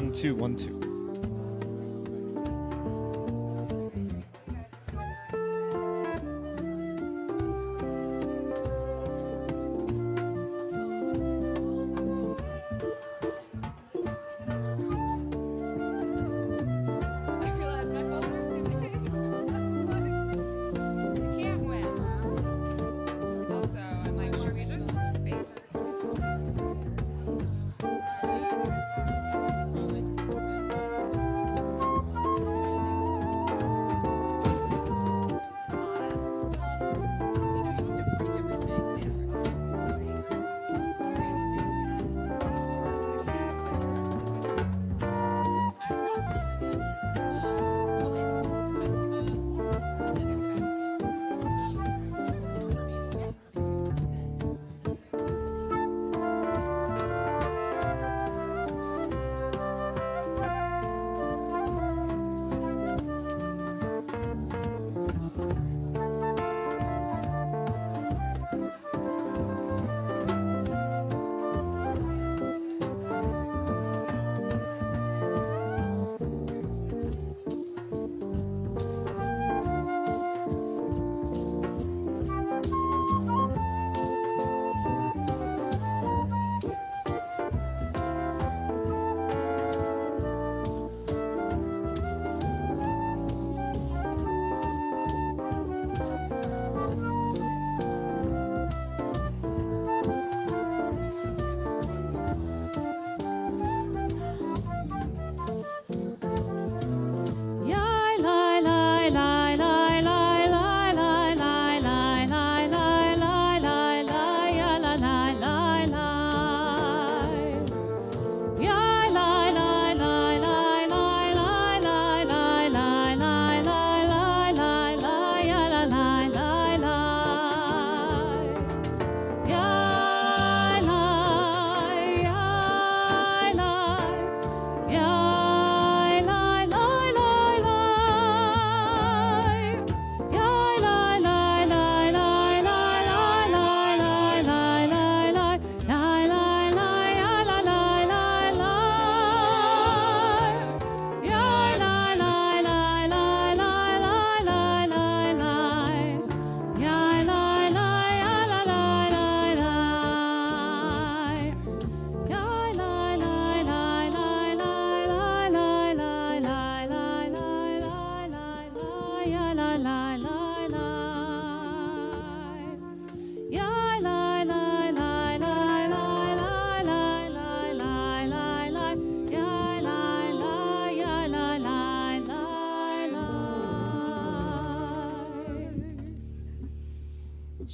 1 2 1 2.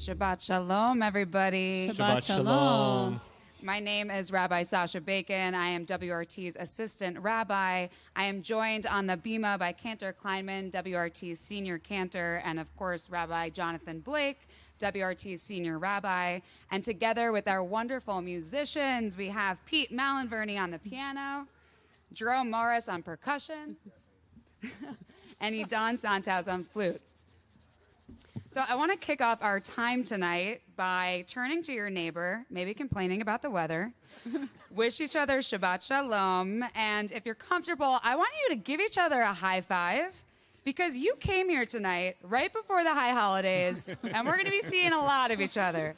Shabbat Shalom, everybody. Shabbat Shalom. My name is Rabbi Sasha Bacon. I am WRT's assistant rabbi. I am joined on the Bima by Cantor Kleinman, WRT's senior cantor, and of course, Rabbi Jonathan Blake, WRT's senior rabbi. And together with our wonderful musicians, we have Pete Malinverni on the piano, Jerome Morris on percussion, and Idan Santos on flute. So I want to kick off our time tonight by turning to your neighbor, maybe complaining about the weather, wish each other Shabbat Shalom, and if you're comfortable, I want you to give each other a high five because you came here tonight right before the high holidays, and we're going to be seeing a lot of each other.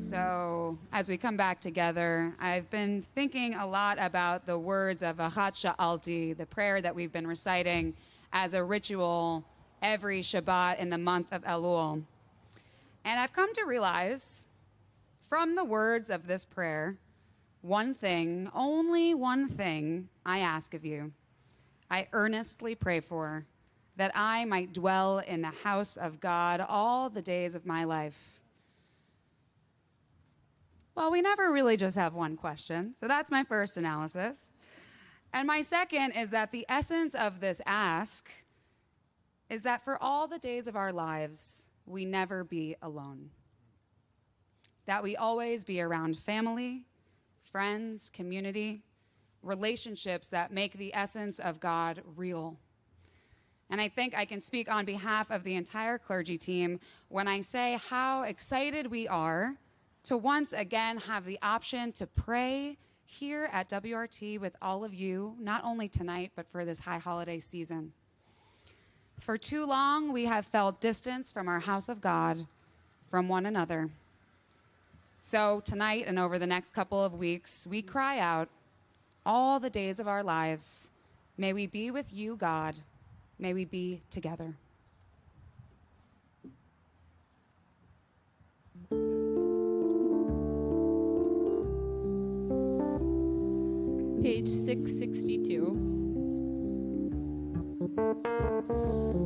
So as we come back together, I've been thinking a lot about the words of Achat Sha'alti, the prayer that we've been reciting as a ritual every Shabbat in the month of Elul. And I've come to realize from the words of this prayer, one thing, only one thing I ask of you. I earnestly pray for that I might dwell in the house of God all the days of my life. Well, we never really just have one question, so that's my first analysis. And my second is that the essence of this ask is that for all the days of our lives, we never be alone. That we always be around family, friends, community, relationships that make the essence of God real. And I think I can speak on behalf of the entire clergy team when I say how excited we are to once again have the option to pray here at WRT with all of you, not only tonight, but for this high holiday season. For too long, we have felt distance from our house of God, from one another. So tonight and over the next couple of weeks, we cry out, all the days of our lives, may we be with you, God. May we be together. Page 662.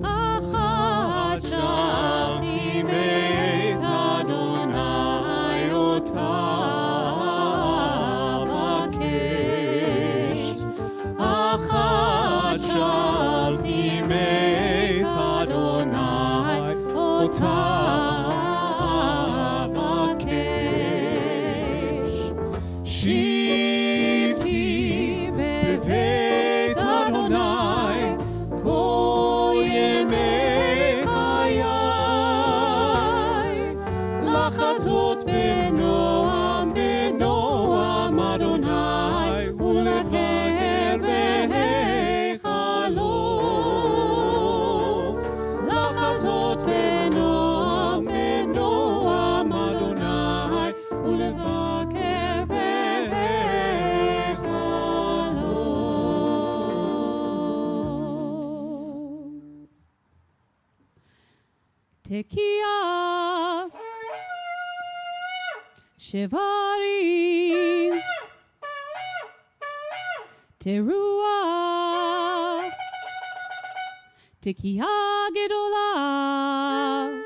Achat shalti beit Adonai otav akesh. Achat shalti beit Adonai otav akesh. Shivti beveit Adonai kol yemei chayai. Lachazot benoam benoam Adonai ulevaker beheichalo. Lachazot benoam benoam Adonai ulevaker beheichalo. Tekiah, Shivarim, Teruah, Tekiah Gedolah.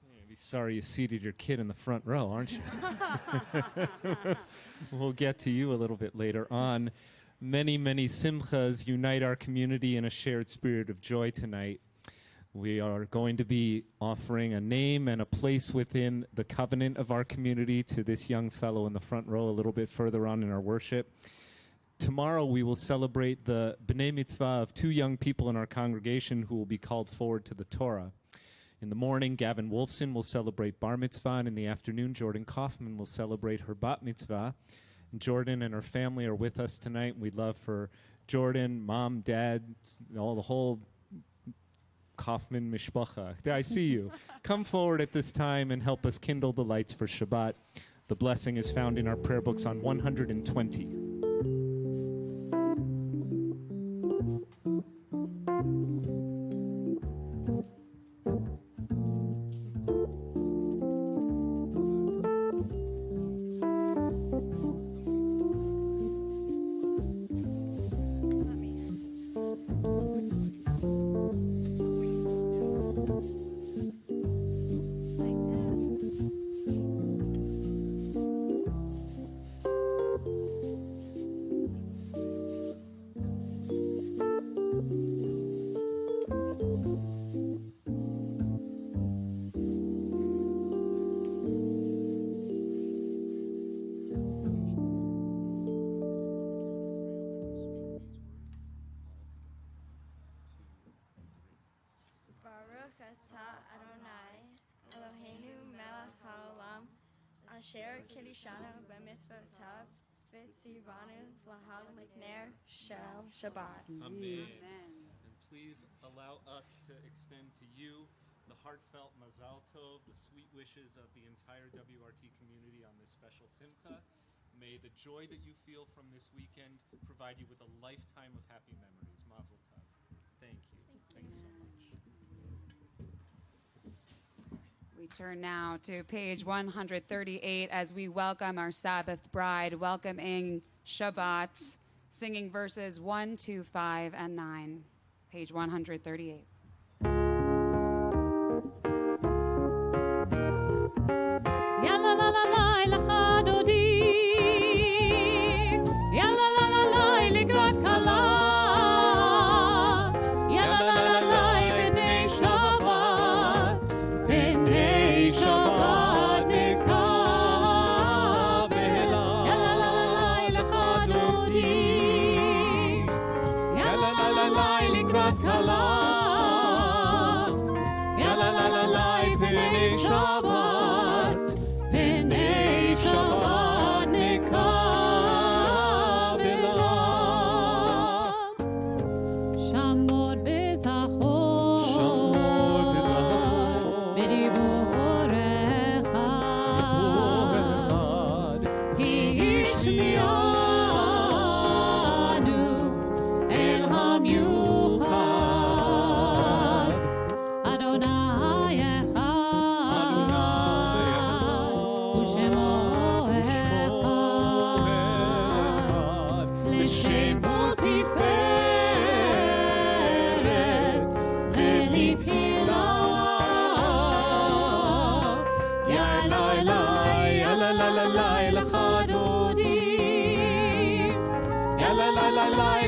You'd be sorry you seated your kid in the front row, aren't you? We'll get to you a little bit later on. Many, many simchas unite our community in a shared spirit of joy tonight. We are going to be offering a name and a place within the covenant of our community to this young fellow in the front row a little bit further on in our worship. Tomorrow we will celebrate the B'nai Mitzvah of two young people in our congregation who will be called forward to the Torah. In the morning, Gavin Wolfson will celebrate Bar Mitzvah, and in the afternoon, Jordan Kaufman will celebrate her Bat Mitzvah. And Jordan and her family are with us tonight. We'd love for Jordan, mom, dad, all the whole Kaufman mishpacha. I see you. Come forward at this time and help us kindle the lights for Shabbat. The blessing is found in our prayer books on 120. Baruch atah Adonai, Eloheinu melech haolam, asher kiddushanu b'mitzvotav, v'tzivanu l'hadlik ner shel Shabbat. Amen. And please allow us to extend to you the heartfelt mazal tov, the sweet wishes of the entire WRT community on this special simcha. May the joy that you feel from this weekend provide you with a lifetime of happy memories. Mazel tov. Thank you. Thanks so much. We turn now to page 138 as we welcome our Sabbath bride, welcoming Shabbat, singing verses 1, 2, 5, and 9. Page 138. Yalla la la la lecha dodi, yalla la la la likrat kala, yalla la la la b'nei Shabbat, b'nei Shabbat nekabela. Yalla la la la lecha dodi, yalla la la la likrat kala, yalla la la la b'nei Shabbat.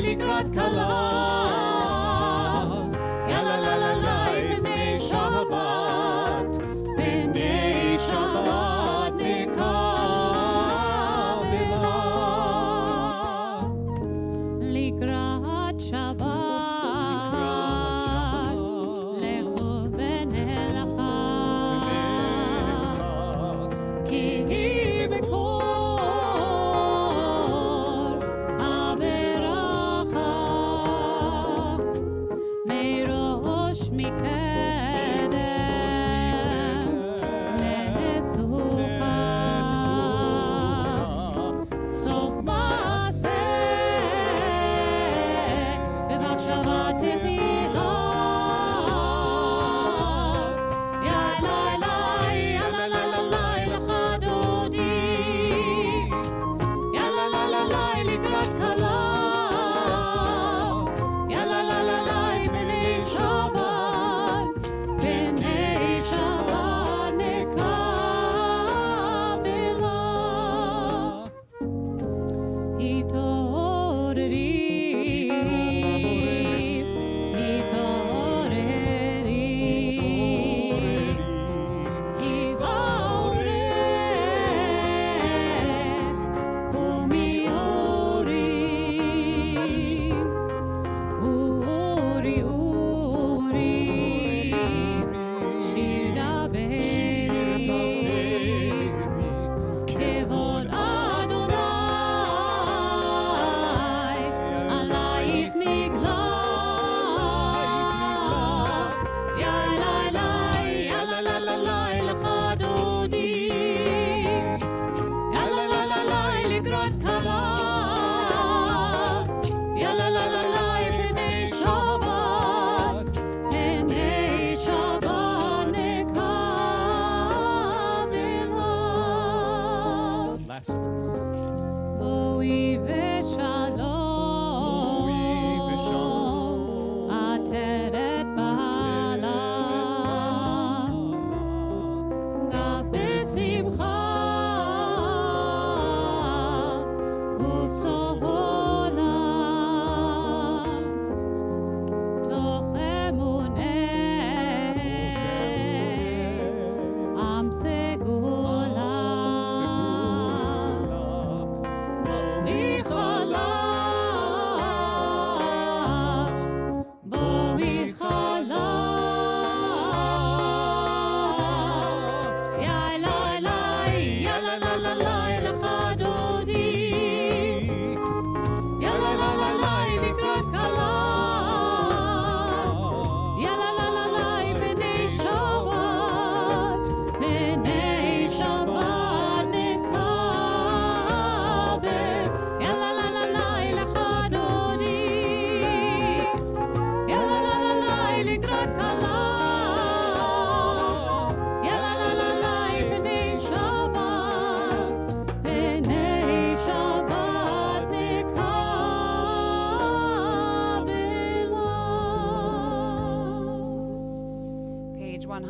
לקראת כלה, יאללה לה לה לה בני שבת, בני שבת נקבלה. לקראת שבת, לכו ונלכה, כי היא בכל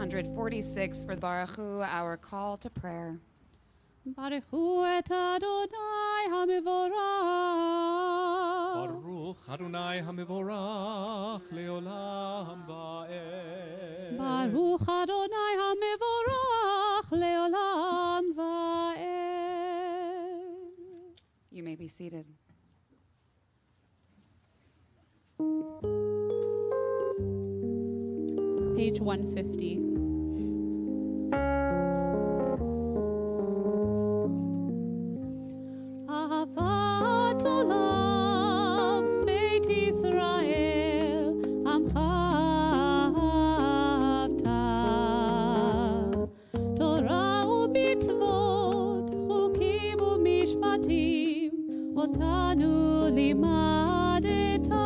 146 for Baruch Hu, our call to prayer. Baruch hu et Adonai HaMevorach. Baruch Adonai HaMevorach leolam va'ed. Baruch Adonai HaMevorach leolam va'ed. You may be seated. Page 150. Ahavat olam Beit Yisrael Amcha ahavta Torah u'mitzvot Chukim u'mishpatim Otanu limadeta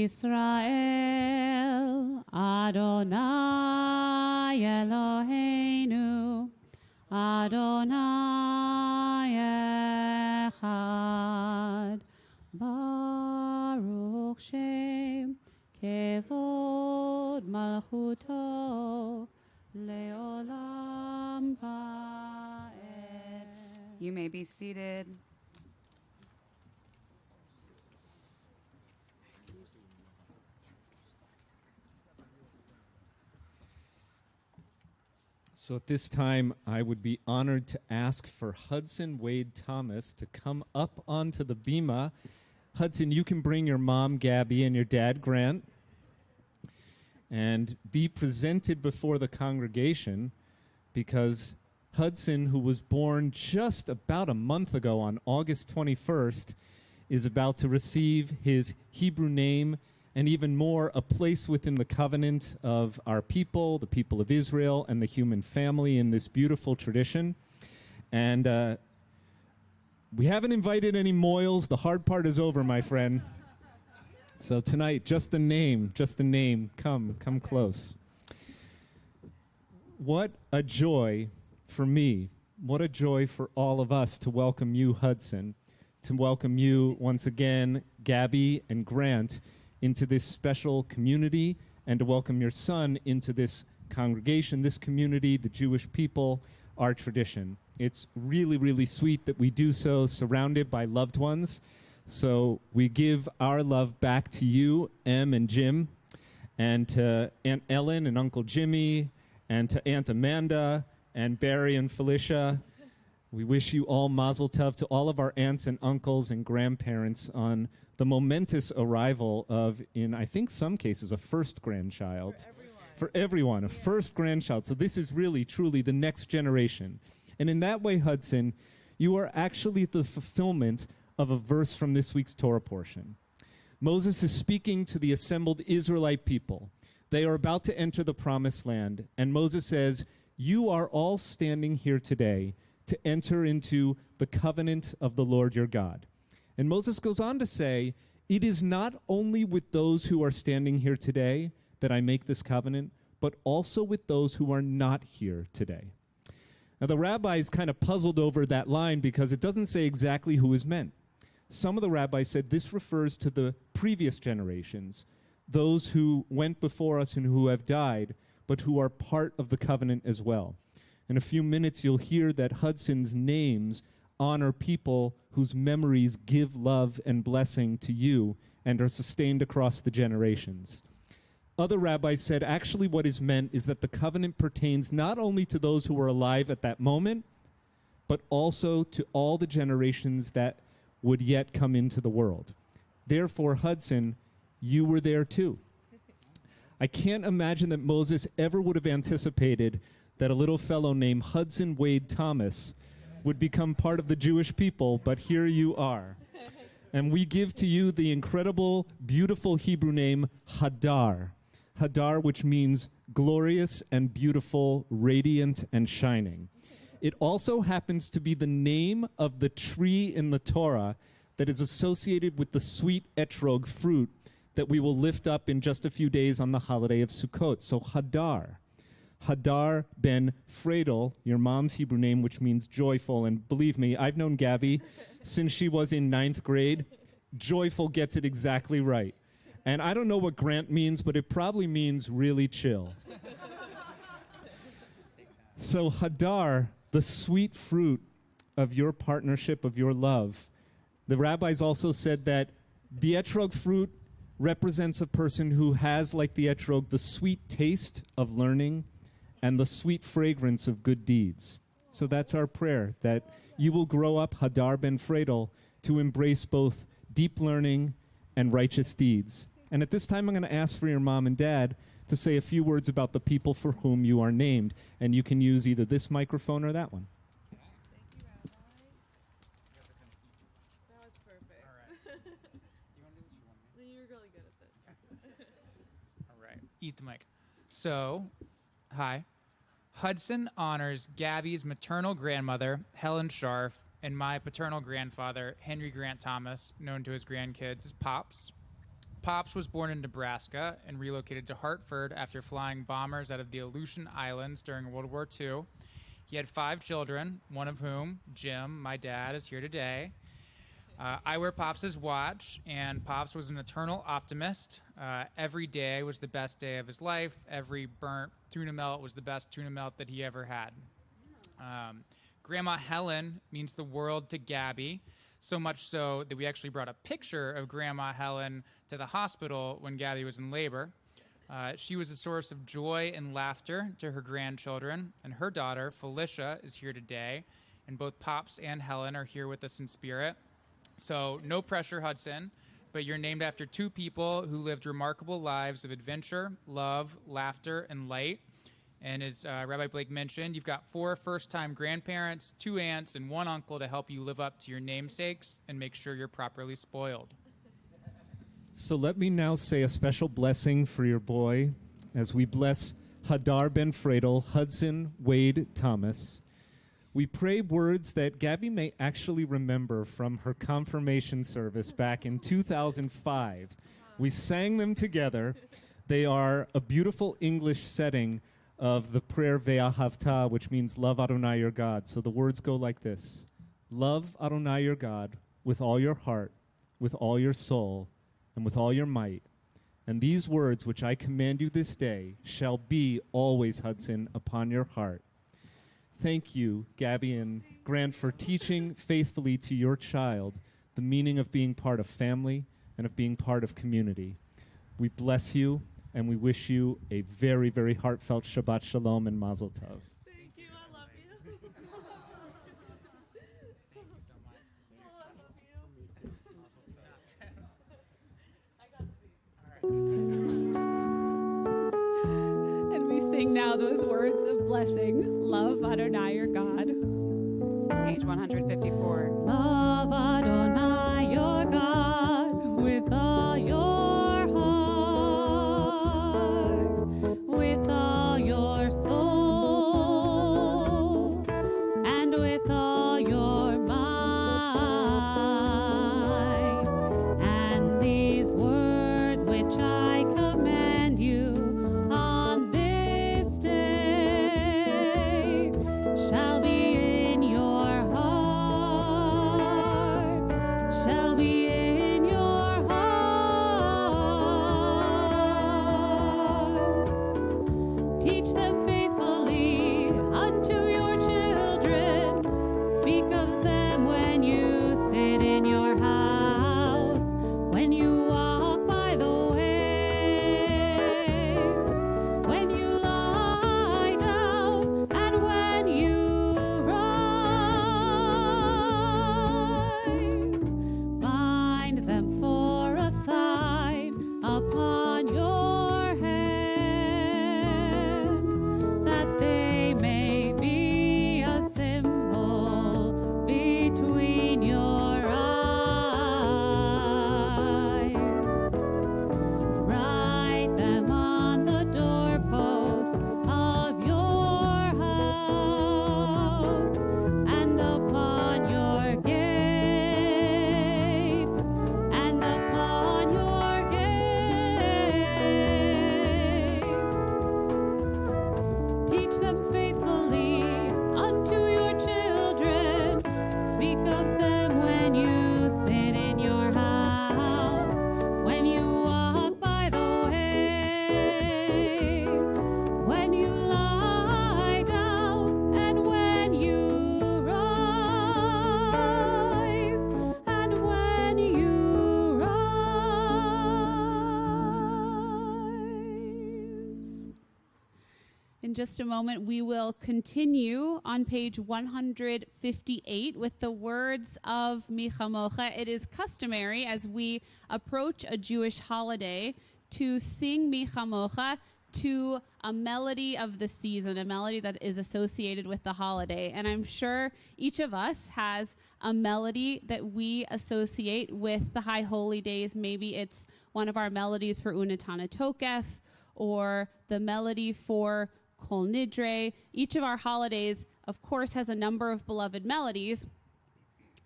Yisrael, Adonai Eloheinu, Adonai Echad, Baruch Shem, Kevod Malchuto, Leolam Va'ed. You may be seated. So at this time, I would be honored to ask for Hudson Wade Thomas to come up onto the bima. Hudson, you can bring your mom, Gabby, and your dad, Grant, and be presented before the congregation, because Hudson, who was born just about a month ago on August 21st, is about to receive his Hebrew name and even more, a place within the covenant of our people, the people of Israel, and the human family in this beautiful tradition. And we haven't invited any moils. The hard part is over, my friend. So tonight, just a name. Come close. What a joy for me. What a joy for all of us to welcome you, Hudson, to welcome you once again, Gabby and Grant, into this special community, and to welcome your son into this congregation, this community, the Jewish people, our tradition. It's really, really sweet that we do so surrounded by loved ones. So we give our love back to you, Em and Jim, and to Aunt Ellen and Uncle Jimmy, and to Aunt Amanda, and Barry and Felicia. We wish you all mazel tov, to all of our aunts and uncles and grandparents on the momentous arrival of, in I think some cases, a first grandchild. For everyone, a first grandchild. So this is really, truly the next generation. And in that way, Hudson, you are actually the fulfillment of a verse from this week's Torah portion. Moses is speaking to the assembled Israelite people. They are about to enter the promised land. And Moses says, you are all standing here today to enter into the covenant of the Lord your God. And Moses goes on to say, it is not only with those who are standing here today that I make this covenant, but also with those who are not here today. Now, the rabbis kind of puzzled over that line because it doesn't say exactly who is meant. Some of the rabbis said this refers to the previous generations, those who went before us and who have died, but who are part of the covenant as well. In a few minutes, you'll hear that Hudson's names honor people whose memories give love and blessing to you and are sustained across the generations. Other rabbis said actually what is meant is that the covenant pertains not only to those who were alive at that moment, but also to all the generations that would yet come into the world. Therefore, Hudson, you were there too. I can't imagine that Moses ever would have anticipated that a little fellow named Hudson Wade Thomas would become part of the Jewish people, but here you are. And we give to you the incredible, beautiful Hebrew name Hadar. Hadar, which means glorious and beautiful, radiant and shining. It also happens to be the name of the tree in the Torah that is associated with the sweet etrog fruit that we will lift up in just a few days on the holiday of Sukkot. So Hadar. Hadar ben Fredel, your mom's Hebrew name, which means joyful. And believe me, I've known Gabby since she was in 9th grade. Joyful gets it exactly right. And I don't know what Grant means, but it probably means really chill. So Hadar, the sweet fruit of your partnership, of your love. The rabbis also said that the etrog fruit represents a person who has, like the etrog, the sweet taste of learning and the sweet fragrance of good deeds. So that's our prayer, that you will grow up, Hadar ben Fredel, to embrace both deep learning and righteous deeds. And at this time, I'm going to ask for your mom and dad to say a few words about the people for whom you are named. And you can use either this microphone or that one. Thank you, Rabbi. That was perfect. All right. Do you want to do this or you want me? You're really good at this. All right. Eat the mic. So, hi. Hudson honors Gabby's maternal grandmother, Helen Scharf, and my paternal grandfather, Henry Grant Thomas, known to his grandkids as Pops. Pops was born in Nebraska and relocated to Hartford after flying bombers out of the Aleutian Islands during World War II. He had 5 children, one of whom, Jim, my dad, is here today. I wear Pops' watch, and Pops was an eternal optimist. Every day was the best day of his life. Every burnt tuna melt was the best tuna melt that he ever had. Grandma Helen means the world to Gabby, so much so that we actually brought a picture of Grandma Helen to the hospital when Gabby was in labor. She was a source of joy and laughter to her grandchildren, and her daughter, Felicia, is here today, and both Pops and Helen are here with us in spirit. So no pressure, Hudson, but you're named after 2 people who lived remarkable lives of adventure, love, laughter, and light. And as Rabbi Blake mentioned, you've got 4 first-time grandparents, 2 aunts, and 1 uncle to help you live up to your namesakes and make sure you're properly spoiled. So let me now say a special blessing for your boy as we bless Hadar ben Fredel, Hudson Wade Thomas. We pray words that Gabby may actually remember from her confirmation service back in 2005. We sang them together. They are a beautiful English setting of the prayer Ve'ahavta, which means love Adonai your God. So the words go like this. Love Adonai your God with all your heart, with all your soul, and with all your might. And these words which I command you this day shall be always, Hudson, upon your heart. Thank you, Gabby and Grant, for teaching faithfully to your child the meaning of being part of family and of being part of community. We bless you, and we wish you a very, very heartfelt Shabbat Shalom and Mazel Tov. Thank you. I love you. Thank you so much. I love you. I got to be. And we sing now those words of blessing. Love Adonai your God. Page 154. Love Adonai your God with all your heart, with all your soul, shall be in your heart. Teach them faithfully unto your children. Speak of them when you sit in your house, when you walk by the way, when you lie down, and when you rise. Bind them for a sign upon your hand, that they may be a symbol between your eyes. Write them on the doorposts of your house and upon your gates, and upon your gates. Teach them faithfully unto your children. Speak of them when you sit in your house, when you walk by the way, when you lie down, and when you rise, and when you rise. In just a moment, we will continue on page 158 with the words of Mi Chamocha. It is customary as we approach a Jewish holiday to sing Mi Chamocha to a melody of the season, a melody that is associated with the holiday. And I'm sure each of us has a melody that we associate with the High Holy Days. Maybe it's one of our melodies for Unatana Tokef, or the melody for Kol Nidre. Each of our holidays, of course, has a number of beloved melodies,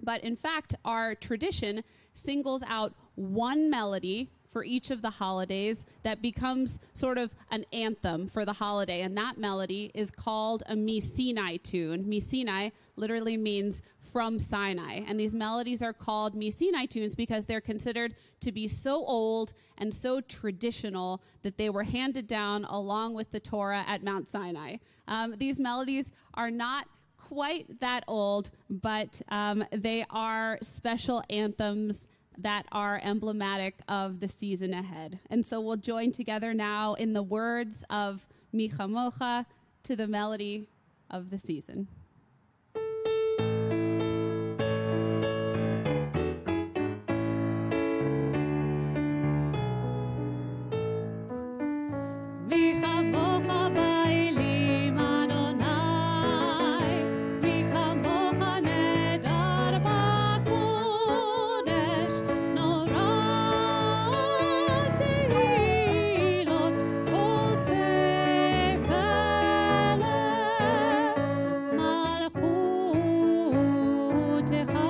but in fact, our tradition singles out one melody for each of the holidays that becomes sort of an anthem for the holiday, and that melody is called a Mi Sinai tune. Mi Sinai literally means from Sinai, and these melodies are called Mi Sinai tunes because they're considered to be so old and so traditional that they were handed down along with the Torah at Mount Sinai. These melodies are not quite that old, but they are special anthems that are emblematic of the season ahead. And so we'll join together now in the words of Mi Chamocha to the melody of the season. Mi chamocha ba'elim Adonai, mi chamocha nedar ba'kodesh, norah tehilot osef eleh, malchutecha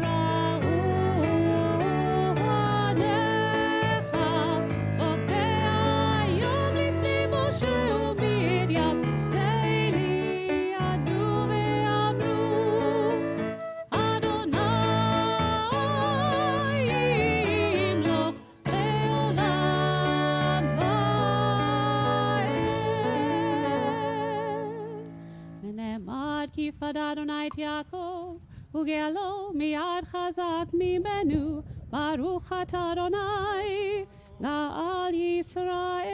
ra'u anecha, yom lifnei Moshe u'Miriam, zeili yadu ve'amru, Adonai yimloch le'olam va'ed. V'ne'emar ki fad Adonai et Yaakov, u'ge'alo miyad chazak mimenu, baruch ata Adonai Ga'al Yisrael.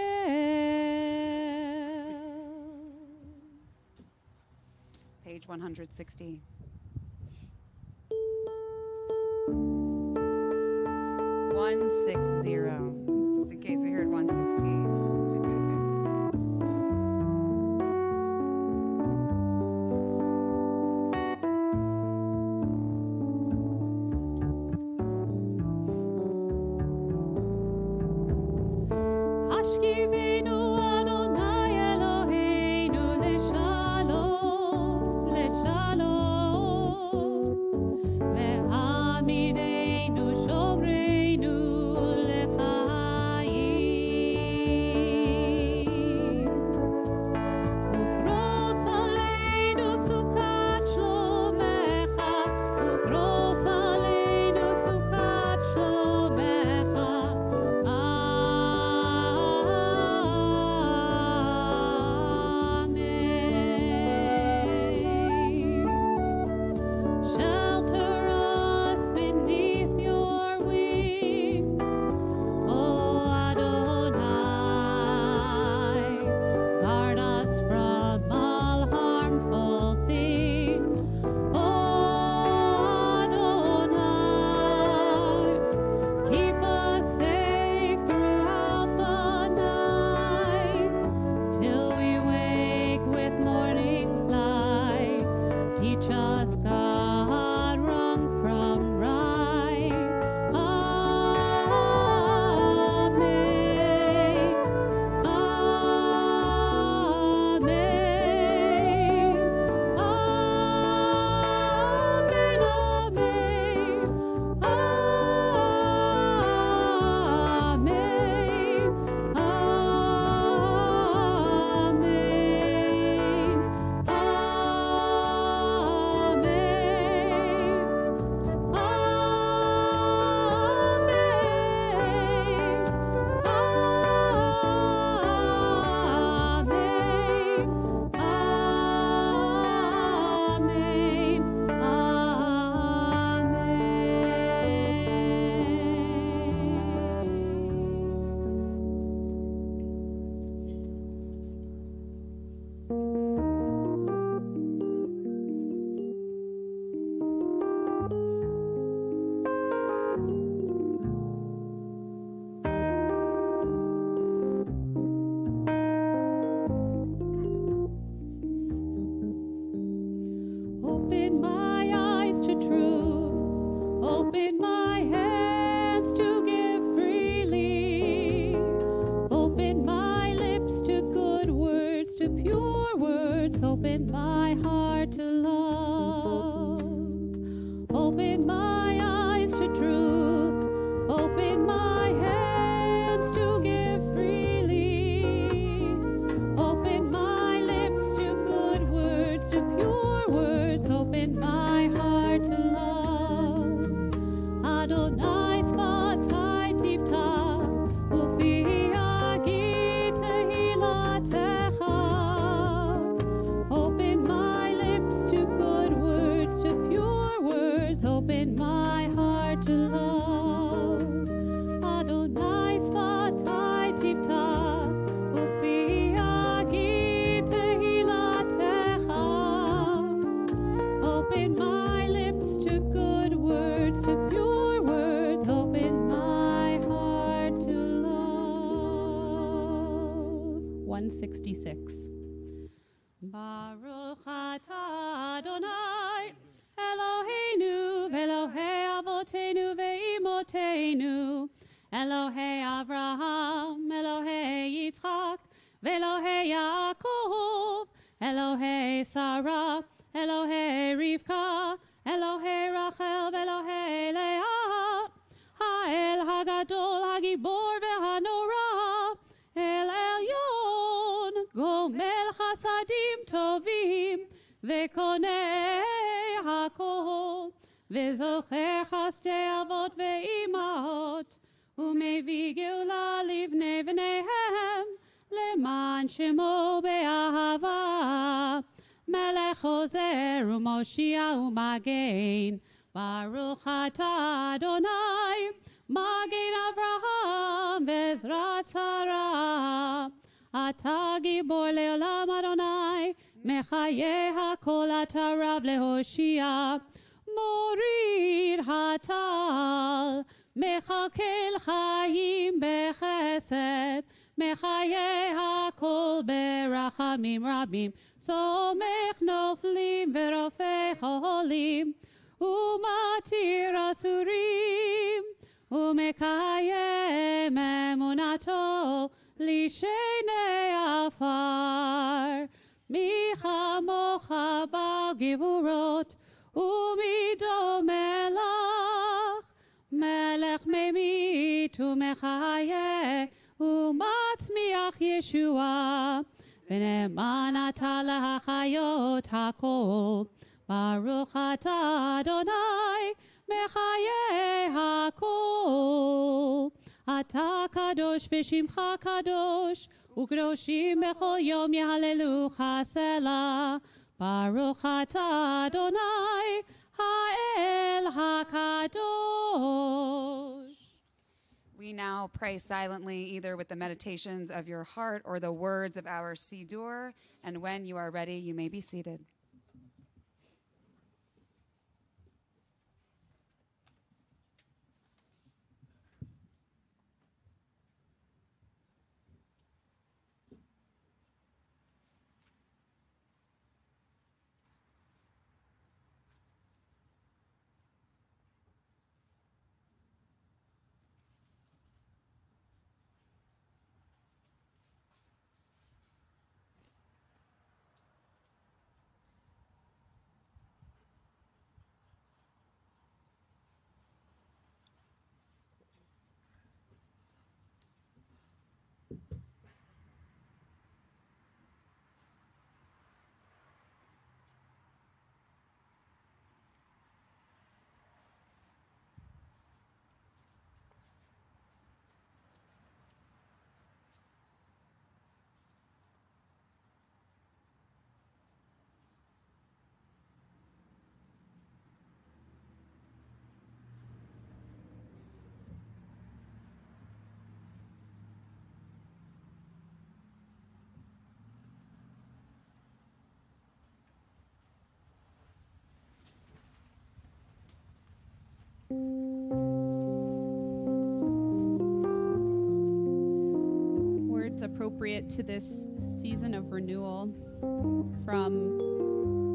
Page 160. Just in case we heard 116. Hashkivenu Adonai Eloheinu leshalom, leshalom. Ve'hamidenu shomreinu lechayim. Open my hands to give freely. Open my lips to good words, to pure words. Open my heart to love. Open my eyes to truth. Open my hands to give freely. Open my lips to good words, to pure words. Open my heart to love. Adonai sfatai tiftach, ufi agi tehilatecha. Open my lips to good words, to pure words. Open my heart to love. Adonai sfatai tiftach, ufi agi tehilatecha. Open my lips to good words, to pure words. Open my heart to love. 166. Baruch atah Adonai Eloheinu v'Elohei avotenu ve'imotenu Elohei Avraham Elohei Yitzchak v'Elohei Yaakov Elohei Sarah Elohei Rivka Elohei Rachel v'Elohei Leah Ha'el Hagadol Hagibor v'Hanora El Elyon Gomel Chasadim Tovim Vekonei Hakol Vezocher Chasdei Avot Ve'imahot Umevi Geula Livnei V'neihem Leman Shemo Be'ahava Melech Ozer Umoshia Umagein Baruch atah Adonai Magein Avraham Vezrat Sarah Atah Gibor Leolam Adonai Mechaye HaKol Atah Rav Lehoshia Morid Hatal Mechakel Chaim Bechesed Mechaye HaKol Berachamim Rabim Somech Noflim Verofech Holim Umatir Asurim Umekayem Emunato Lishenei Afar Michamocha Bal Givurot Umido Melach Melech Memit Umechaye Umatzmiach Yeshua V'ne'eman atah lahachayot hakol Baruch atah Adonai Mechaye hakol Atah kadosh v'shimcha kadosh Ukdoshim bechol yom yehalelucha selah Baruch atah Adonai Ha'el hakadosh. We now pray silently, either with the meditations of your heart or the words of our Siddur. And when you are ready, you may be seated. Words appropriate to this season of renewal from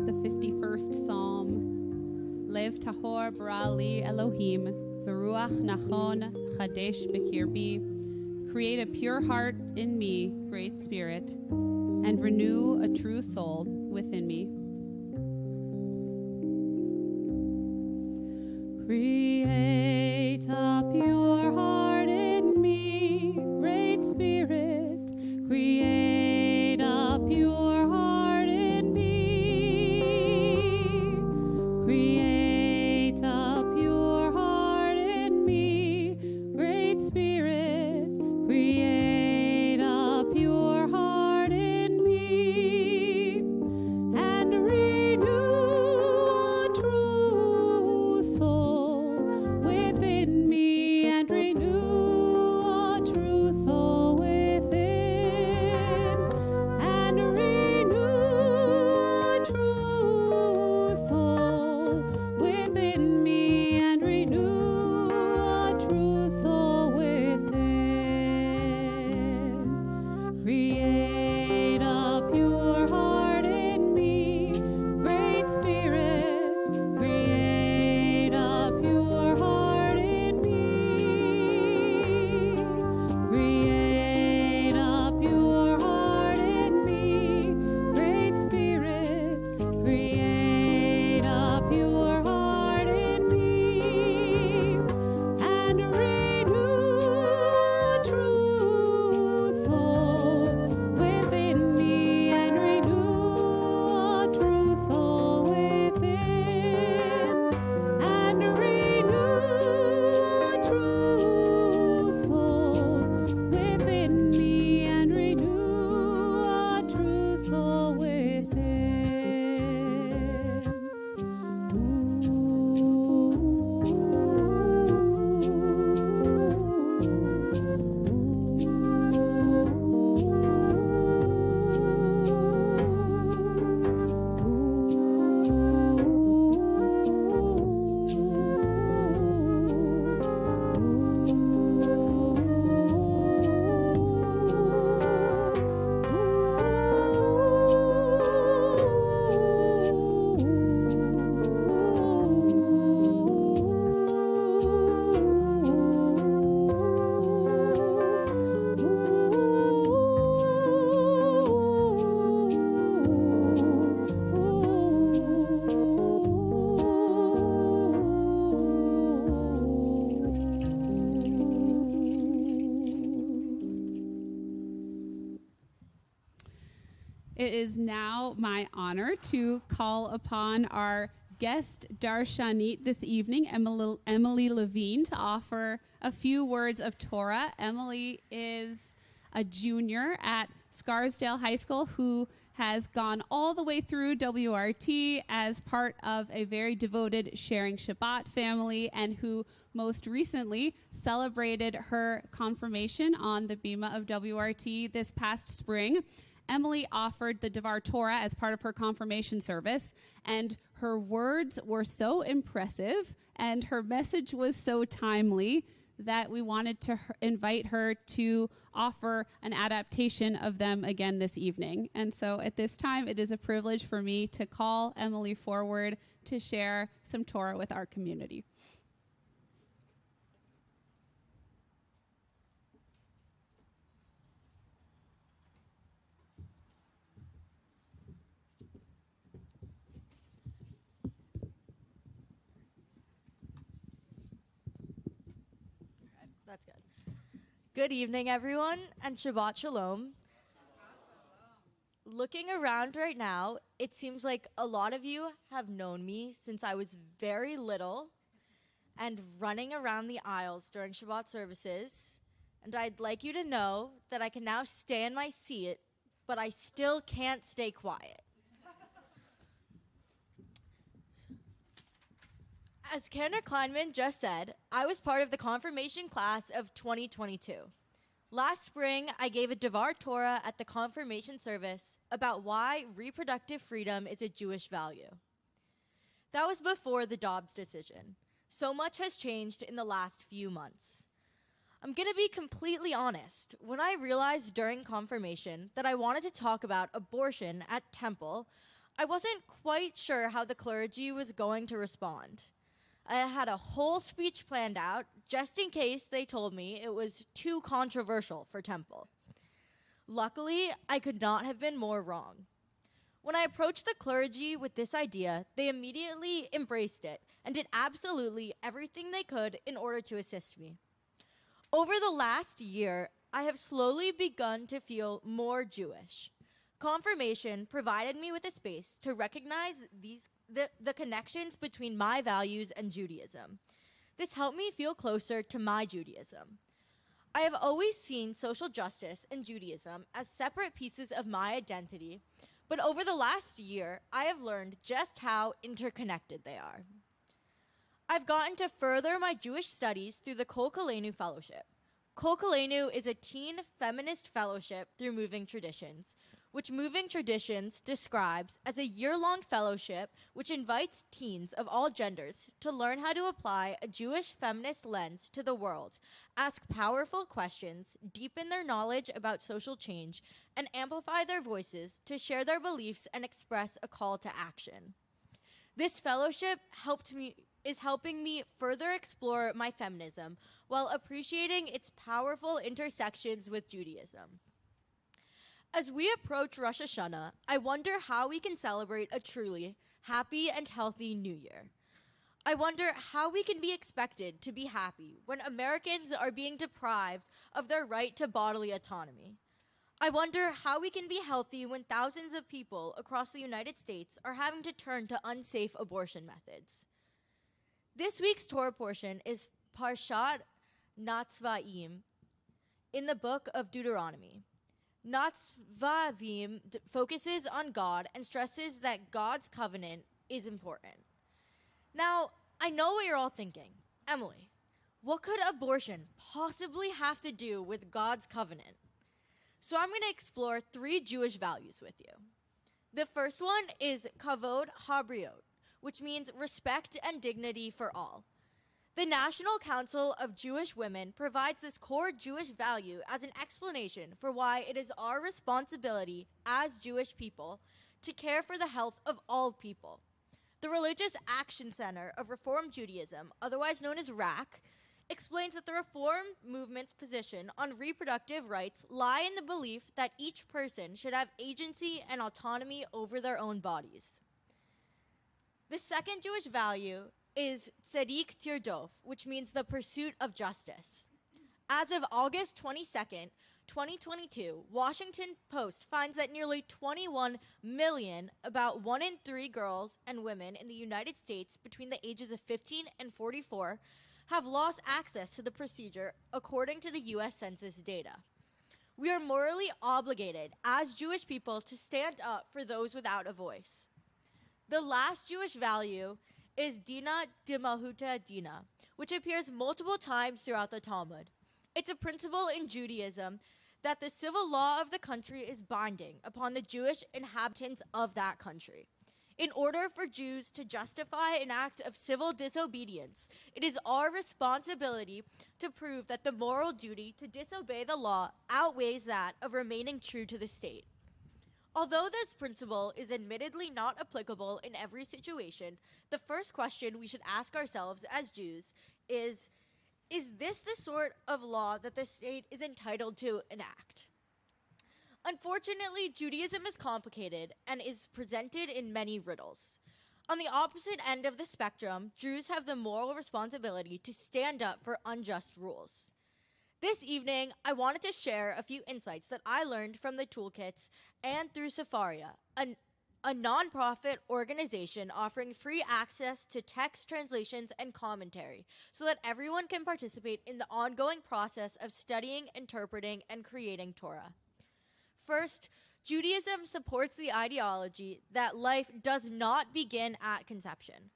the 51st Psalm. Lev tahor bara li Elohim, Beruach nachon chadesh bekirbi. Create a pure heart in me, Great Spirit, and renew a true soul within me. Create a pure heart in me, Great Spirit. Create a pure heart in me. Create a pure heart in me, Great Spirit. Create a pure heart in me, and renew a true soul within me, and renew a true soul within, and renew a true soul within me, and renew a true soul within. Create a pure heart in me, Great Spirit. Create a pure heart in me. Create a pure heart in me, Great Spirit. Create a pure heart in me, and renew a true soul within me, and renew a true soul within, and renew a true soul within me, and renew a true soul It is now my honor to call upon our guest darshanit this evening, Emily Levine, to offer a few words of Torah. Emily is a junior at Scarsdale High School who has gone all the way through WRT as part of a very devoted Sharing Shabbat family, and who most recently celebrated her confirmation on the Bima of WRT this past spring. Emily offered the Devar Torah as part of her confirmation service, and her words were so impressive and her message was so timely that we wanted to invite her to offer an adaptation of them again this evening. And so at this time, it is a privilege for me to call Emily forward to share some Torah with our community. That's good. Good evening, everyone, and Shabbat Shalom. Looking around right now, it seems like a lot of you have known me since I was very little and running around the aisles during Shabbat services. And I'd like you to know that I can now stay in my seat, but I still can't stay quiet. As Kendra Kleinman just said, I was part of the confirmation class of 2022. Last spring, I gave a Devar Torah at the confirmation service about why reproductive freedom is a Jewish value. That was before the Dobbs decision. So much has changed in the last few months. I'm going to be completely honest. When I realized during confirmation that I wanted to talk about abortion at Temple, I wasn't quite sure how the clergy was going to respond. I had a whole speech planned out just in case they told me it was too controversial for Temple. Luckily, I could not have been more wrong. When I approached the clergy with this idea, they immediately embraced it and did absolutely everything they could in order to assist me. Over the last year, I have slowly begun to feel more Jewish. Confirmation provided me with a space to recognize the connections between my values and Judaism. This helped me feel closer to my Judaism. I have always seen social justice and Judaism as separate pieces of my identity, but over the last year, I have learned just how interconnected they are. I've gotten to further my Jewish studies through the Kol Kolenu Fellowship. Kol Kolenu is a teen feminist fellowship through Moving Traditions, which Moving Traditions describes as a year-long fellowship which invites teens of all genders to learn how to apply a Jewish feminist lens to the world, ask powerful questions, deepen their knowledge about social change, and amplify their voices to share their beliefs and express a call to action. This fellowship is helping me further explore my feminism while appreciating its powerful intersections with Judaism. As we approach Rosh Hashanah, I wonder how we can celebrate a truly happy and healthy New Year. I wonder how we can be expected to be happy when Americans are being deprived of their right to bodily autonomy. I wonder how we can be healthy when thousands of people across the United States are having to turn to unsafe abortion methods. This week's Torah portion is Parshat Natzvaim in the book of Deuteronomy. Natzvavim focuses on God and stresses that God's covenant is important. Now, I know what you're all thinking. Emily, what could abortion possibly have to do with God's covenant? So I'm going to explore 3 Jewish values with you. The first one is kavod habriot, which means respect and dignity for all. The National Council of Jewish Women provides this core Jewish value as an explanation for why it is our responsibility as Jewish people to care for the health of all people. The Religious Action Center of Reform Judaism, otherwise known as RAC, explains that the Reform movement's position on reproductive rights lie in the belief that each person should have agency and autonomy over their own bodies. The second Jewish value is tzedek tirdof, which means the pursuit of justice. As of August 22nd, 2022, Washington Post finds that nearly 21 million, about 1 in 3 girls and women in the United States between the ages of 15 and 44 have lost access to the procedure according to the U.S. Census data. We are morally obligated as Jewish people to stand up for those without a voice. The last Jewish value is Dina de Malhuta Dina, which appears multiple times throughout the Talmud. It's a principle in Judaism that the civil law of the country is binding upon the Jewish inhabitants of that country. In order for Jews to justify an act of civil disobedience, it is our responsibility to prove that the moral duty to disobey the law outweighs that of remaining true to the state. Although this principle is admittedly not applicable in every situation, the first question we should ask ourselves as Jews is this the sort of law that the state is entitled to enact? Unfortunately, Judaism is complicated and is presented in many riddles. On the opposite end of the spectrum, Jews have the moral responsibility to stand up for unjust rules. This evening, I wanted to share a few insights that I learned from the toolkits and through Sefaria, a nonprofit organization offering free access to text translations and commentary so that everyone can participate in the ongoing process of studying, interpreting, and creating Torah. First, Judaism supports the ideology that life does not begin at conception.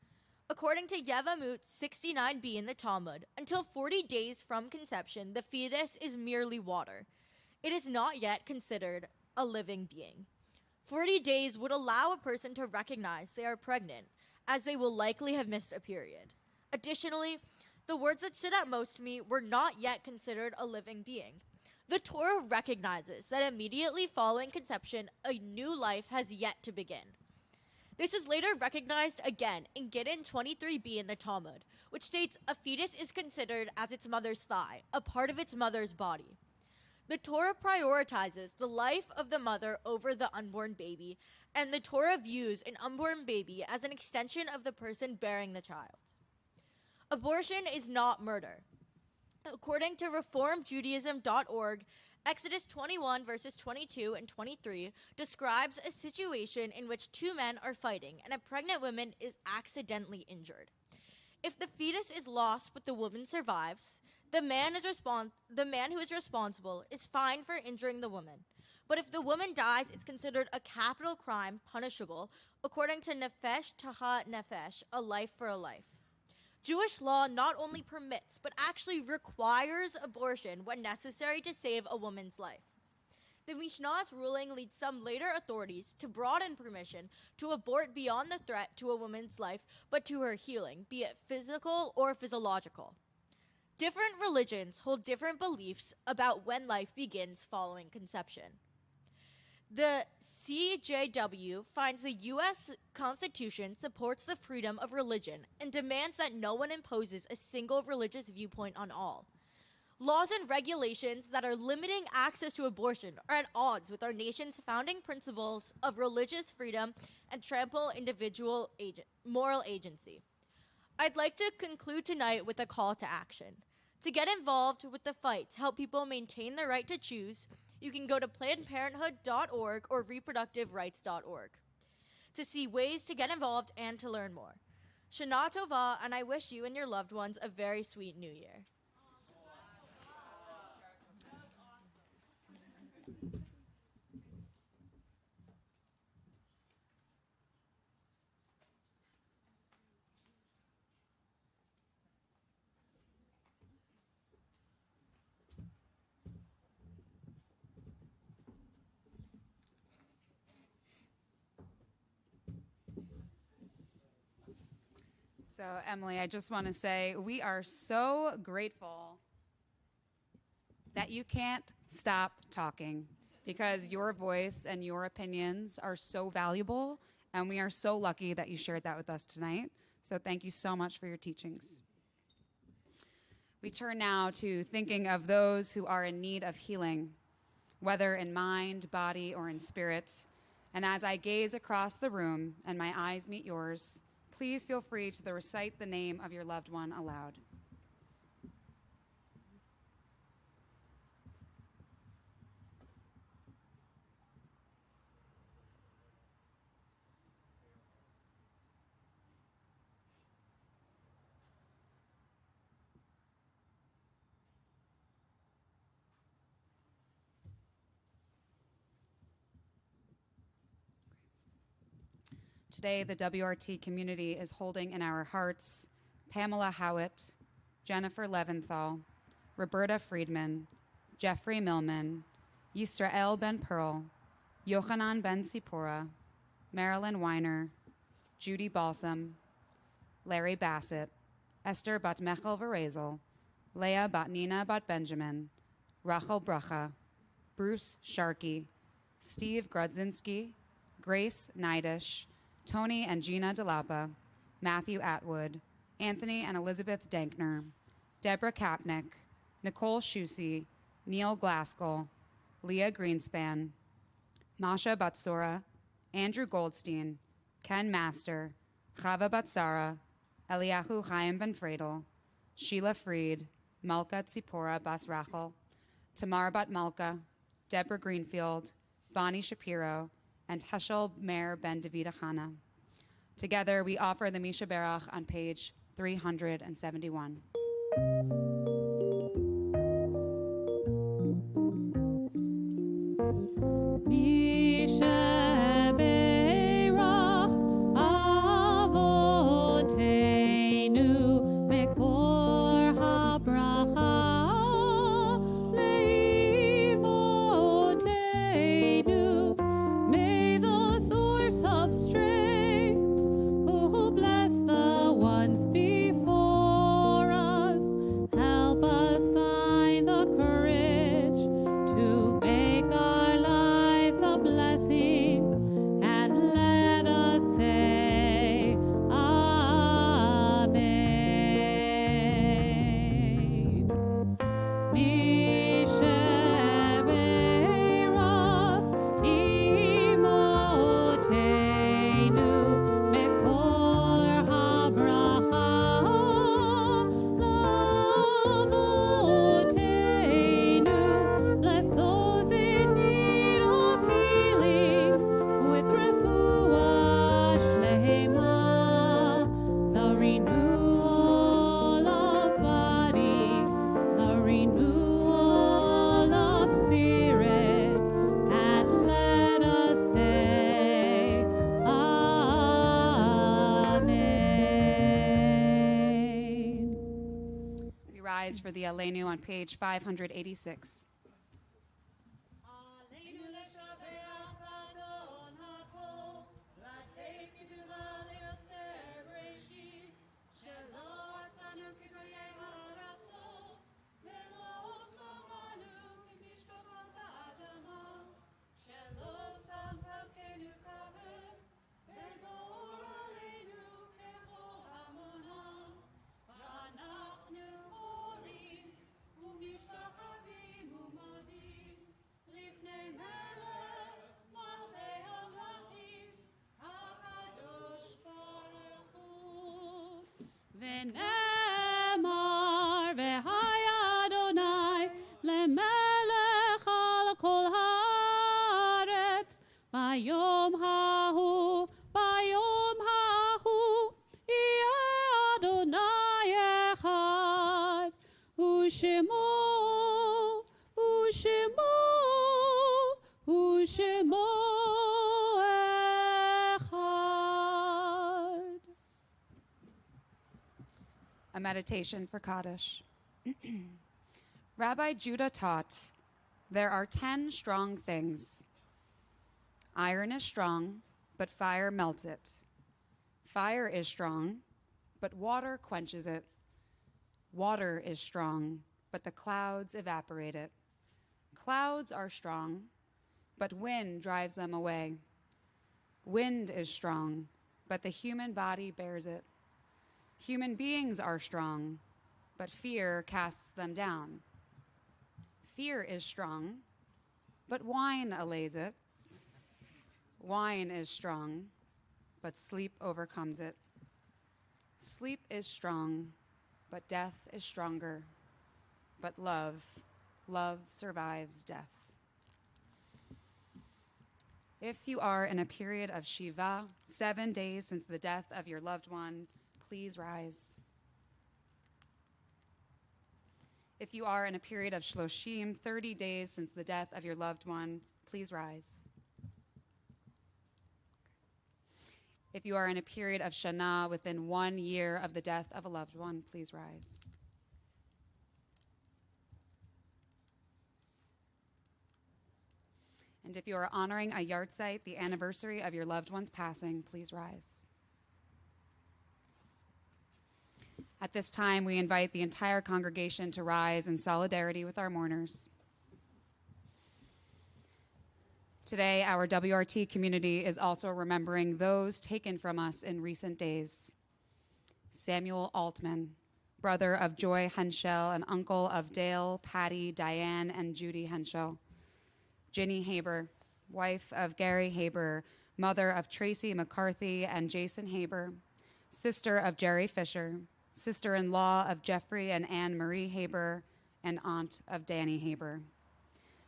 According to Yevamot 69b in the Talmud, until 40 days from conception, the fetus is merely water. It is not yet considered a living being. 40 days would allow a person to recognize they are pregnant, as they will likely have missed a period. Additionally, the words that stood out most to me were not yet considered a living being. The Torah recognizes that immediately following conception, a new life has yet to begin. This is later recognized again in Gittin 23b in the Talmud, which states a fetus is considered as its mother's thigh, a part of its mother's body. The Torah prioritizes the life of the mother over the unborn baby, and the Torah views an unborn baby as an extension of the person bearing the child. Abortion is not murder. According to reformjudaism.org, Exodus 21 verses 22 and 23 describes a situation in which two men are fighting and a pregnant woman is accidentally injured. If the fetus is lost but the woman survives, the man who is responsible is fined for injuring the woman. But if the woman dies, it's considered a capital crime punishable according to nefesh tahat nefesh, a life for a life. Jewish law not only permits, but actually requires abortion when necessary to save a woman's life. The Mishnah's ruling leads some later authorities to broaden permission to abort beyond the threat to a woman's life, but to her healing, be it physical or physiological. Different religions hold different beliefs about when life begins following conception. The CJW finds the U.S. Constitution supports the freedom of religion and demands that no one imposes a single religious viewpoint on all. Laws and regulations that are limiting access to abortion are at odds with our nation's founding principles of religious freedom and trample individual moral agency. I'd like to conclude tonight with a call to action. To get involved with the fight to help people maintain their right to choose, you can go to PlannedParenthood.org or reproductiverights.org to see ways to get involved and to learn more. Shana Tova, and I wish you and your loved ones a very sweet new year. So, Emily, I just want to say we are so grateful that you can't stop talking because your voice and your opinions are so valuable, and we are so lucky that you shared that with us tonight. So thank you so much for your teachings. We turn now to thinking of those who are in need of healing, whether in mind, body, or in spirit. And as I gaze across the room and my eyes meet yours, please feel free to recite the name of your loved one aloud. Today, the WRT community is holding in our hearts Pamela Howitt, Jennifer Leventhal, Roberta Friedman, Jeffrey Millman, Yisrael Ben Pearl, Yochanan Ben Sipora, Marilyn Weiner, Judy Balsam, Larry Bassett, Esther Bat Mechel Varezel, Leah Bat Nina Bat Benjamin, Rachel Bracha, Bruce Sharkey, Steve Grudzinski, Grace Neidish, Tony and Gina DeLapa, Matthew Atwood, Anthony and Elizabeth Dankner, Deborah Kapnick, Nicole Shusey, Neil Glaskell, Leah Greenspan, Masha Batsura, Andrew Goldstein, Ken Master, Chava Batsara, Eliyahu Chaim Ben Fredel, Sheila Freed, Malka Tzipora Bas Rachel, Tamar Bat Malka, Deborah Greenfield, Bonnie Shapiro, and Heschel Meir Ben David Achana. Together, we offer the Misha Berach on page 371. Misha Berach Avotenu Mekor HaBracha Leimotenu. May the source of strength who bless the ones before us help us find the courage to make our lives a blessing. rise for the Aleinu on page 586. ונאמר והיה אדוני למלך על כל הארץ ביום ההוא יהיה אדוני אחד ושמו אחד. A meditation for Kaddish. Rabbi Judah taught, there are 10 strong things. Iron is strong, but fire melts it. Fire is strong, but water quenches it. Water is strong, but the clouds evaporate it. Clouds are strong, but wind drives them away. Wind is strong, but the human body bears it. Human beings are strong, but fear casts them down. Fear is strong, but wine allays it. Wine is strong, but sleep overcomes it. Sleep is strong, but death is stronger. But love survives death. If you are in a period of Shiva, 7 days since the death of your loved one, please rise. If you are in a period of Shloshim, 30 days since the death of your loved one, please rise. If you are in a period of Shana within 1 year of the death of a loved one, please rise. And if you are honoring a yahrzeit, the anniversary of your loved one's passing, please rise. At this time, we invite the entire congregation to rise in solidarity with our mourners. Today, our WRT community is also remembering those taken from us in recent days. Samuel Altman, brother of Joy Henschel and uncle of Dale, Patty, Diane, and Judy Henschel. Ginny Haber, wife of Gary Haber, mother of Tracy McCarthy and Jason Haber, sister of Jerry Fisher, sister-in-law of Jeffrey and Anne Marie Haber, and aunt of Danny Haber.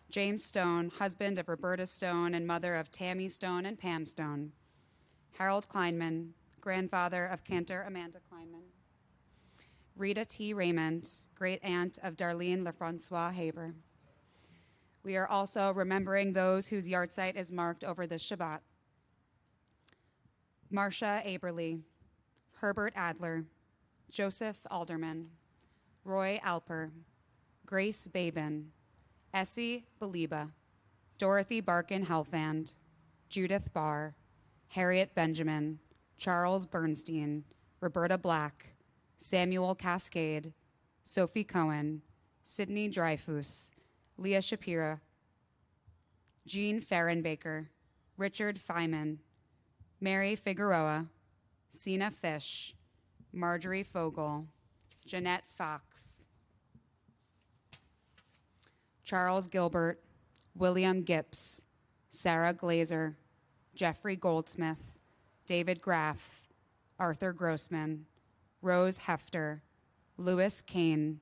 James Stone, husband of Roberta Stone and mother of Tammy Stone and Pam Stone. Harold Kleinman, grandfather of Cantor Amanda Kleinman. Rita T. Raymond, great-aunt of Darlene LaFrancois Haber. We are also remembering those whose yahrzeit is marked over this Shabbat. Marcia Aberly, Herbert Adler, Joseph Alderman, Roy Alper, Grace Babin, Essie Beliba, Dorothy Barkin Helfand, Judith Barr, Harriet Benjamin, Charles Bernstein, Roberta Black, Samuel Cascade, Sophie Cohen, Sidney Dreyfus, Leah Shapira, Jean Farrenbaker, Richard Feynman, Mary Figueroa, Sina Fish, Marjorie Fogel, Jeanette Fox, Charles Gilbert, William Gips, Sarah Glazer, Jeffrey Goldsmith, David Graff, Arthur Grossman, Rose Hefter, Louis Kane,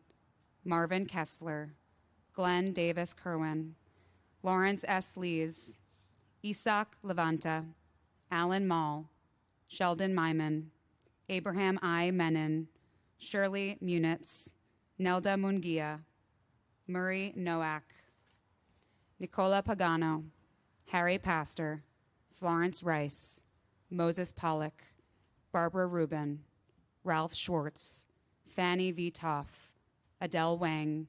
Marvin Kessler, Glenn Davis Kerwin, Lawrence S. Lees, Isaac Levanta, Alan Mall, Sheldon Myman, Abraham I. Menon, Shirley Munitz, Nelda Mungia, Murray Nowak, Nicola Pagano, Harry Pastor, Florence Rice, Moses Pollock, Barbara Rubin, Ralph Schwartz, Fanny V. Toff, Adele Wang,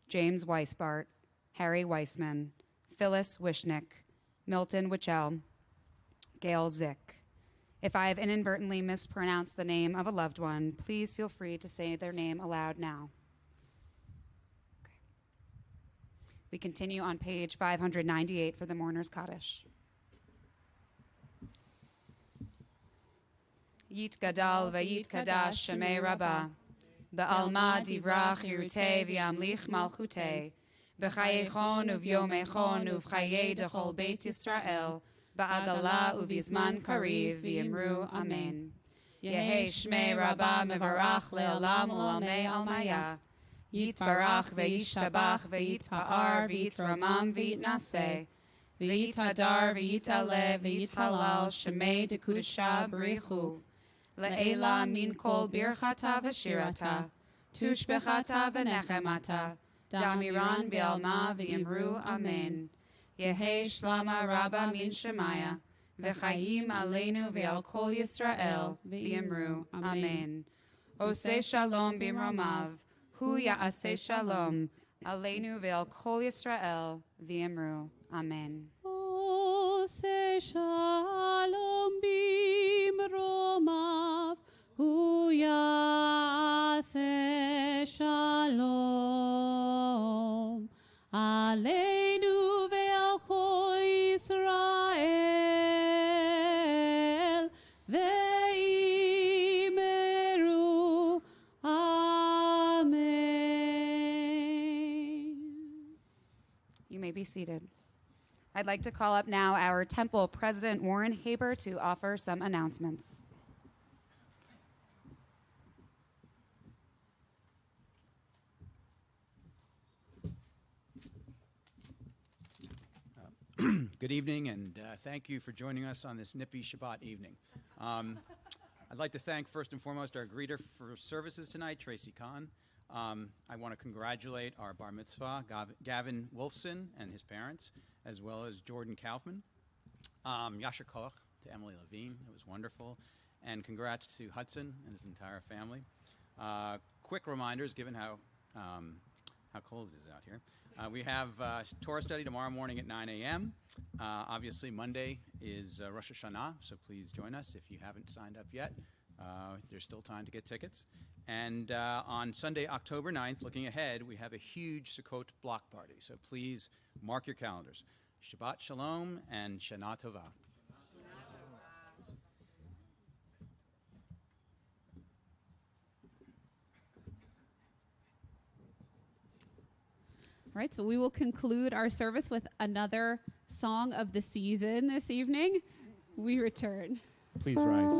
James Weisbart, Harry Weissman, Phyllis Wishnick, Milton Wichell, Gail Zick. If I have inadvertently mispronounced the name of a loved one, please feel free to say their name aloud now. Okay. We continue on page 598 for the Mourner's Kaddish. Yit Gadal v'yit Kadash Shemei Rabbah, Ba'alma divrach yirutei v'yamlich malchutei, B'chayechon uv'yomechon uv'chayei dechol Beit Yisrael, Ba'agala uv'izman kariv v'yimru Amen. Yehei Shmei Rabbah mevarach le'olam u'almei almaya, Yitbarach v'yishtabach v'yitpa'ar v'yitramam v'yitnaseh, v'yithadar v'yitale v'yithalal Shemei dekudesha b'richu, Le'ela min kol birchata v'shirata, tushbechata v'nechemata, damiran b'alma v'yimru Amen. Yehei shlama rabba min shemaya, v'chayim aleinu v'al kol Yisrael v'yimru Amen. Oseh shalom b'mromav, hu ya'aseh shalom, aleinu v'al kol Yisrael v'yimru Amen. Oseh shalom bimromav, hu ya'aseh shalom, aleinu ve'al kol Yisrael ve'yimeru Amen. You may be seated. I'd like to call up now our temple president, Warren Haber, to offer some announcements. Good evening, and thank you for joining us on this nippy Shabbat evening. I'd like to thank, first and foremost, our greeter for services tonight, Tracy Kahn. I want to congratulate our bar mitzvah, Gavin Wolfson and his parents, as well as Jordan Kaufman. Yasher Koch to Emily Levine, it was wonderful. And congrats to Hudson and his entire family. Quick reminders, given how cold it is out here. We have Torah study tomorrow morning at 9 a.m. Obviously, Monday is Rosh Hashanah, so please join us if you haven't signed up yet. There's still time to get tickets. And on Sunday, October 9th, looking ahead, we have a huge Sukkot block party. So please mark your calendars. Shabbat Shalom and Shana Tova. All right, so we will conclude our service with another song of the season this evening. We return. Please rise.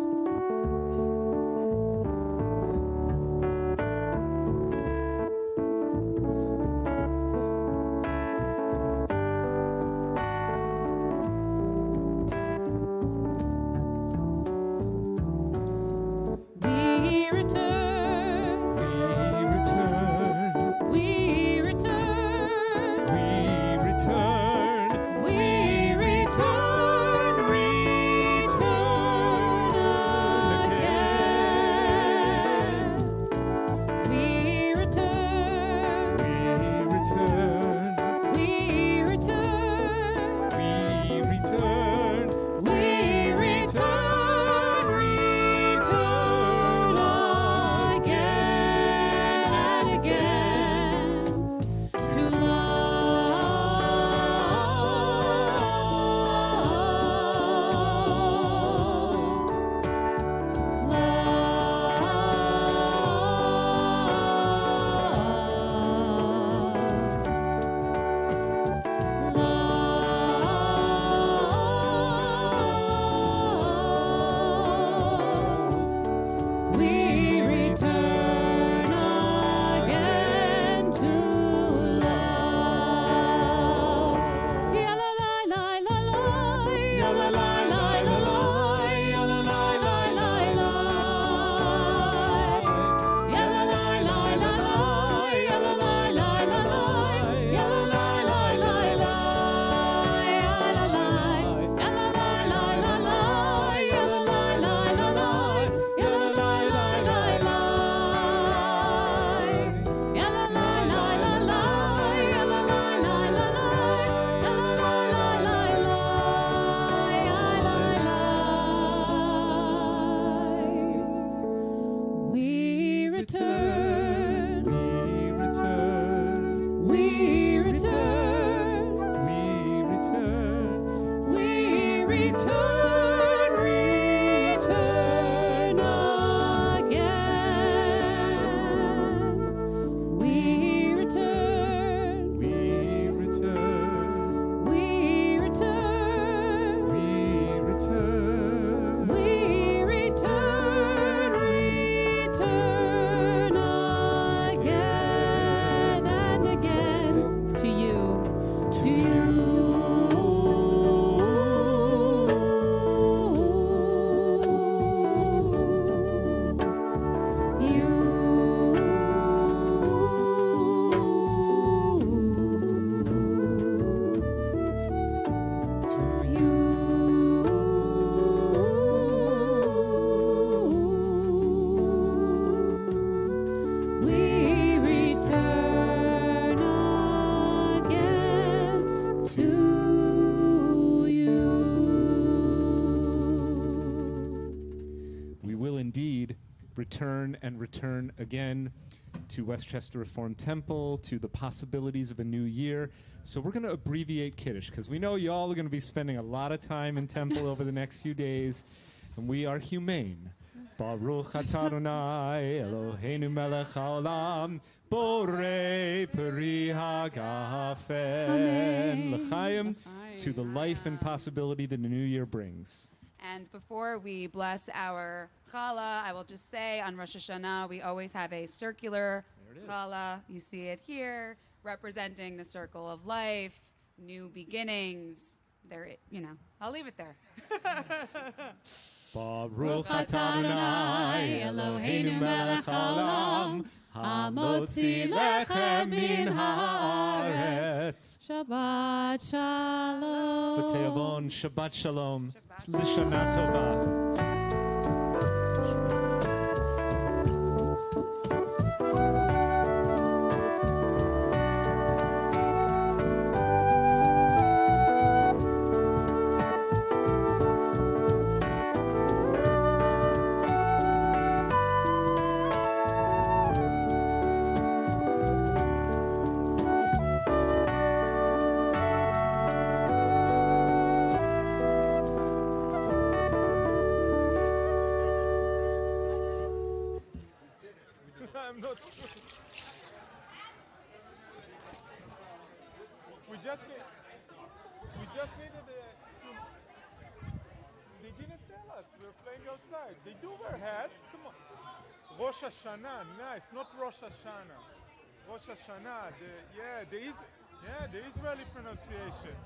We return, return. return and return again to Westchester Reformed Temple, to the possibilities of a new year. So we're going to abbreviate Kiddush because we know y'all are going to be spending a lot of time in temple over the next few days, and we are humane. Baruch atah Adonai Eloheinu melech haolam borei peri hagafen l'chaim, to the life and possibility that the new year brings. And before we bless our challah, I will just say on Rosh Hashanah, we always have a circular challah. You see it here, representing the circle of life, new beginnings. There, I'll leave it there. Baruch atah Adonai Eloheinu melech haolam hamotzi lechem min haaretz. Shabbat shalom. B'te'avon, Shabbat shalom. L'shana tova. I'm not sure. We just needed to. They didn't tell us. We were playing outside. They do wear hats. Come on. Rosh Hashanah. Nice. Not Rosh Hashanah. Rosh Hashanah. The Israeli pronunciation.